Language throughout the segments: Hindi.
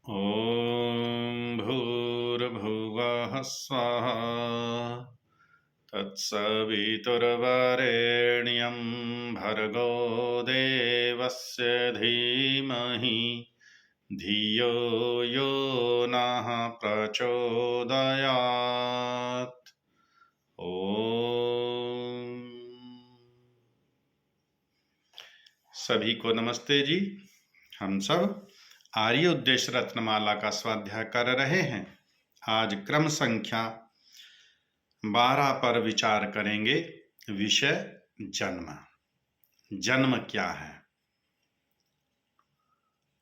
ॐ भूर्भुवः स्वः तत्सवितुर्वरेण्यं भर्गो देवस्य धीमहि धियो यो नः प्रचोदयात्। ओम सभी को नमस्ते जी। हम सब आर्य उद्देश्य रत्नमाला का स्वाध्याय कर रहे हैं। आज क्रम संख्या 12 पर विचार करेंगे। विषय जन्म। जन्म क्या है,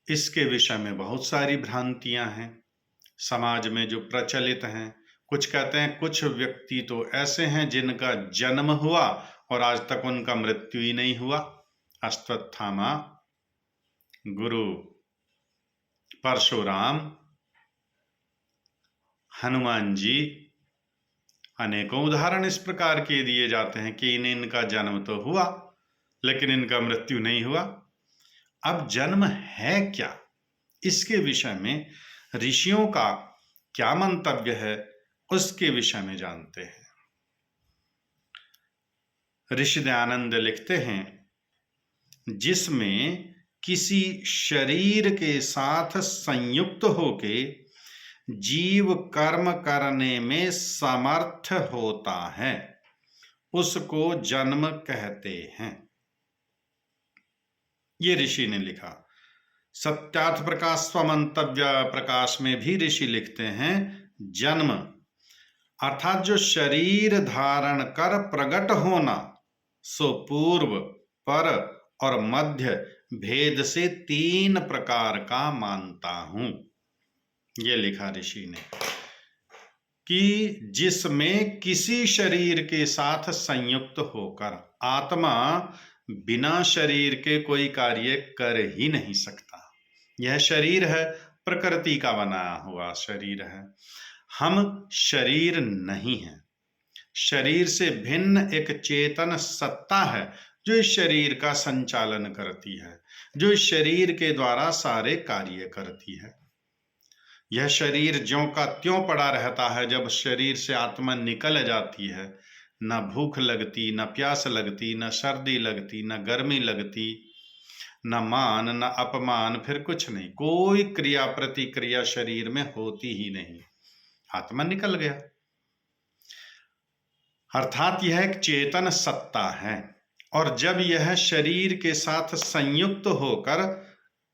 इसके विषय में बहुत सारी भ्रांतियां हैं समाज में जो प्रचलित हैं। कुछ कहते हैं कुछ व्यक्ति तो ऐसे हैं जिनका जन्म हुआ और आज तक उनका मृत्यु ही नहीं हुआ। अश्वत्थामा, गुरु परशुराम, हनुमान जी, अनेकों उदाहरण इस प्रकार के दिए जाते हैं कि इनका जन्म तो हुआ लेकिन इनका मृत्यु नहीं हुआ। अब जन्म है क्या, इसके विषय में ऋषियों का क्या मंतव्य है, उसके विषय में जानते हैं। ऋषि दयानंद लिखते हैं, जिसमें किसी शरीर के साथ संयुक्त होके जीव कर्म करने में समर्थ होता है उसको जन्म कहते हैं। ये ऋषि ने लिखा। सत्यार्थ प्रकाश स्वमंतव्य प्रकाश में भी ऋषि लिखते हैं, जन्म अर्थात जो शरीर धारण कर प्रकट होना, सो पूर्व, पर और मध्य भेद से 3 प्रकार का मानता हूं। ये लिखा ऋषि ने कि जिसमें किसी शरीर के साथ संयुक्त होकर आत्मा बिना शरीर के कोई कार्य कर ही नहीं सकता। यह शरीर है, प्रकृति का बनाया हुआ शरीर है। हम शरीर नहीं हैं। शरीर से भिन्न एक चेतन सत्ता है जो इस शरीर का संचालन करती है, जो इस शरीर के द्वारा सारे कार्य करती है। यह शरीर ज्यों का त्यों पड़ा रहता है। जब शरीर से आत्मा निकल जाती है, न भूख लगती, न प्यास लगती, न सर्दी लगती, न गर्मी लगती, न मान न अपमान, फिर कुछ नहीं, कोई क्रिया प्रतिक्रिया शरीर में होती ही नहीं। आत्मा निकल गया। अर्थात यह एक चेतन सत्ता है और जब यह शरीर के साथ संयुक्त होकर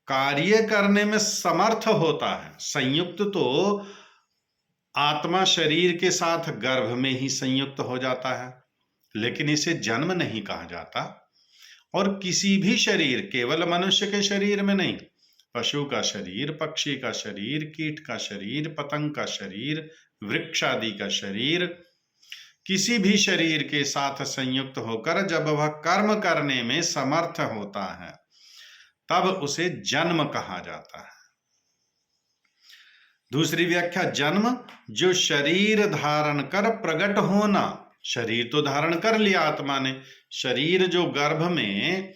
कार्य करने में समर्थ होता है, संयुक्त तो आत्मा शरीर के साथ गर्भ में ही संयुक्त हो जाता है, लेकिन इसे जन्म नहीं कहा जाता। और किसी भी शरीर, केवल मनुष्य के शरीर में नहीं, पशु का शरीर, पक्षी का शरीर, कीट का शरीर, पतंग का शरीर, वृक्ष आदि का शरीर, किसी भी शरीर के साथ संयुक्त होकर जब वह कर्म करने में समर्थ होता है तब उसे जन्म कहा जाता है। दूसरी व्याख्या, जन्म जो शरीर धारण कर प्रकट होना। शरीर तो धारण कर लिया आत्मा ने, शरीर जो गर्भ में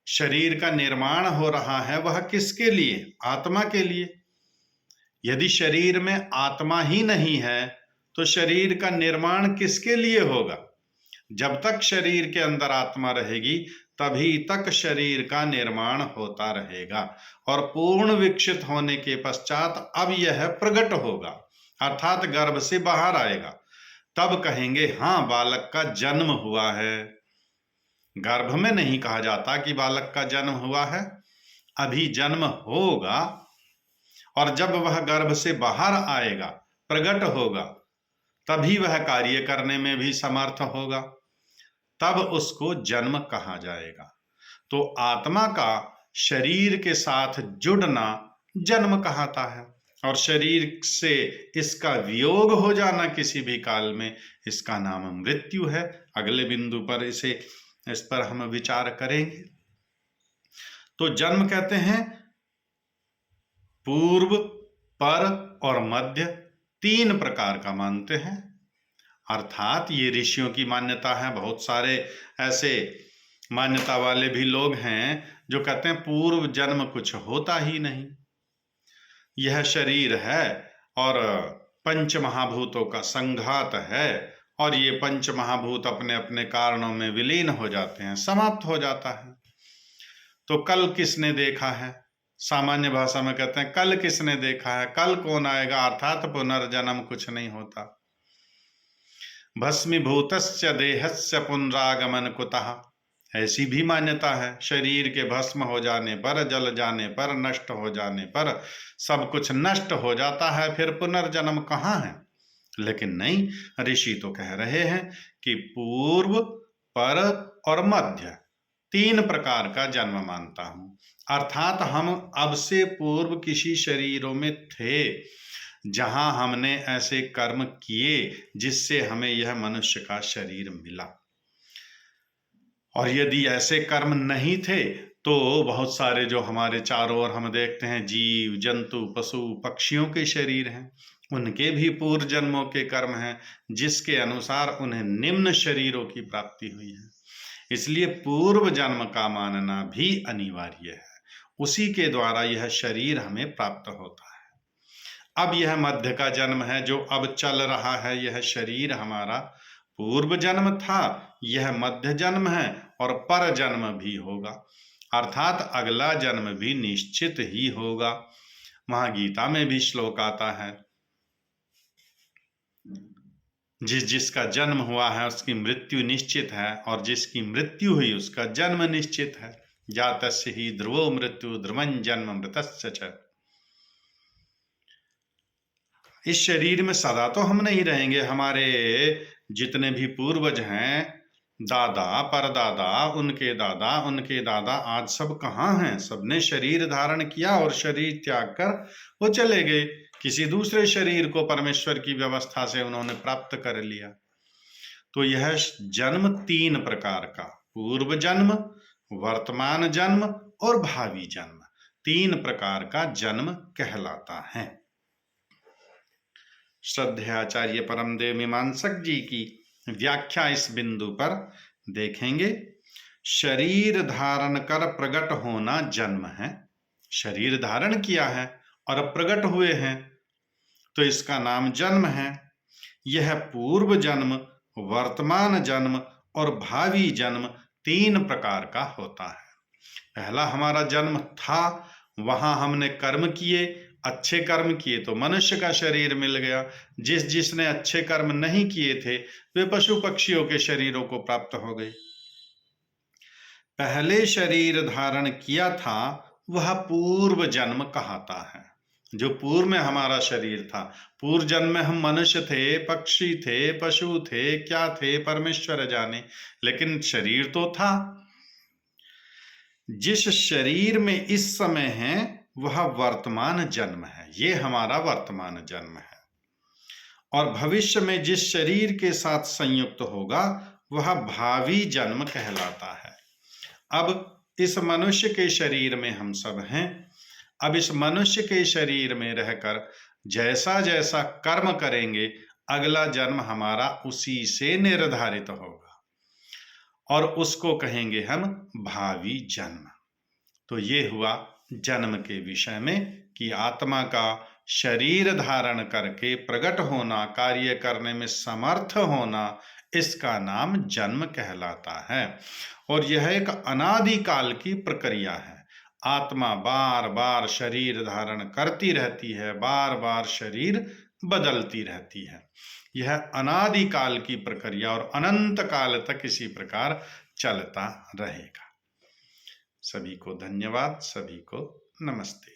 शरीर का निर्माण हो रहा है वह किसके लिए? आत्मा के लिए। यदि शरीर में आत्मा ही नहीं है तो शरीर का निर्माण किसके लिए होगा? जब तक शरीर के अंदर आत्मा रहेगी तभी तक शरीर का निर्माण होता रहेगा और पूर्ण विकसित होने के पश्चात अब यह प्रकट होगा, अर्थात गर्भ से बाहर आएगा। तब कहेंगे हाँ, बालक का जन्म हुआ है। गर्भ में नहीं कहा जाता कि बालक का जन्म हुआ है, अभी जन्म होगा और जब वह गर्भ से बाहर आएगा, प्रकट होगा, तभी वह कार्य करने में भी समर्थ होगा, तब उसको जन्म कहा जाएगा। तो आत्मा का शरीर के साथ जुड़ना जन्म कहता है और शरीर से इसका वियोग हो जाना किसी भी काल में, इसका नाम मृत्यु है। अगले बिंदु पर इस पर हम विचार करेंगे। तो जन्म कहते हैं पूर्व, पर और मध्य 3 प्रकार का मानते हैं। अर्थात ये ऋषियों की मान्यता है। बहुत सारे ऐसे मान्यता वाले भी लोग हैं जो कहते हैं पूर्व जन्म कुछ होता ही नहीं। यह शरीर है और पंच महाभूतों का संघात है, और ये पंच महाभूत अपने अपने कारणों में विलीन हो जाते हैं, समाप्त हो जाता है। तो कल किसने देखा है? सामान्य भाषा में कहते हैं कल किसने देखा है, कल कौन आएगा, अर्थात पुनर्जन्म कुछ नहीं होता। भस्मीभूतस्य देहस्य पुनरागमन कुतः, ऐसी भी मान्यता है, शरीर के भस्म हो जाने पर, जल जाने पर, नष्ट हो जाने पर सब कुछ नष्ट हो जाता है, फिर पुनर्जन्म कहाँ है? लेकिन नहीं, ऋषि तो कह रहे हैं कि पूर्व, पर और मध्य 3 प्रकार का जन्म मानता हूं। अर्थात हम अब से पूर्व किसी शरीरों में थे जहां हमने ऐसे कर्म किए जिससे हमें यह मनुष्य का शरीर मिला, और यदि ऐसे कर्म नहीं थे तो बहुत सारे जो हमारे चारों ओर हम देखते हैं जीव जंतु पशु पक्षियों के शरीर हैं, उनके भी पूर्व जन्मों के कर्म हैं जिसके अनुसार उन्हें निम्न शरीरों की प्राप्ति हुई है। इसलिए पूर्व जन्म का मानना भी अनिवार्य है, उसी के द्वारा यह शरीर हमें प्राप्त होता है। अब यह मध्य का जन्म है जो अब चल रहा है, यह शरीर हमारा पूर्व जन्म था, यह मध्य जन्म है और पर जन्म भी होगा, अर्थात अगला जन्म भी निश्चित ही होगा। वहां गीता में भी श्लोक आता है, जिसका जन्म हुआ है उसकी मृत्यु निश्चित है, और जिसकी मृत्यु हुई उसका जन्म निश्चित है। जातस्य ही ध्रुवो मृत्यु ध्रुवं जन्म मृतस्य च। इस शरीर में सदा तो हम नहीं रहेंगे। हमारे जितने भी पूर्वज हैं, दादा परदादा उनके दादा आज सब कहाँ हैं? सबने शरीर धारण किया और शरीर त्याग कर वो चले गए, किसी दूसरे शरीर को परमेश्वर की व्यवस्था से उन्होंने प्राप्त कर लिया। तो यह जन्म 3 प्रकार का, पूर्व जन्म, वर्तमान जन्म और भावी जन्म, 3 प्रकार का जन्म कहलाता है। श्रद्धेयाचार्य परमदेव मीमांसक जी की व्याख्या इस बिंदु पर देखेंगे। शरीर धारण कर प्रकट होना जन्म है। शरीर धारण किया है और प्रकट हुए हैं तो इसका नाम जन्म है। यह पूर्व जन्म, वर्तमान जन्म और भावी जन्म 3 प्रकार का होता है। पहला हमारा जन्म था, वहां हमने कर्म किए, अच्छे कर्म किए तो मनुष्य का शरीर मिल गया। जिसने अच्छे कर्म नहीं किए थे वे पशु पक्षियों के शरीरों को प्राप्त हो गए। पहले शरीर धारण किया था वह पूर्व जन्म कहता है, जो पूर्व में हमारा शरीर था। पूर्व जन्म में हम मनुष्य थे, पक्षी थे, पशु थे, क्या थे परमेश्वर जाने, लेकिन शरीर तो था। जिस शरीर में इस समय है वह वर्तमान जन्म है, ये हमारा वर्तमान जन्म है। और भविष्य में जिस शरीर के साथ संयुक्त होगा वह भावी जन्म कहलाता है। अब इस मनुष्य के शरीर में हम सब हैं। अब इस मनुष्य के शरीर में रहकर जैसा जैसा कर्म करेंगे अगला जन्म हमारा उसी से निर्धारित होगा, और उसको कहेंगे हम भावी जन्म। तो ये हुआ जन्म के विषय में कि आत्मा का शरीर धारण करके प्रकट होना, कार्य करने में समर्थ होना, इसका नाम जन्म कहलाता है। और यह एक अनादिकाल की प्रक्रिया है। आत्मा बार बार शरीर धारण करती रहती है, बार बार शरीर बदलती रहती है। यह अनादिकाल की प्रक्रिया और अनंत काल तक इसी प्रकार चलता रहेगा। सभी को धन्यवाद, सभी को नमस्ते।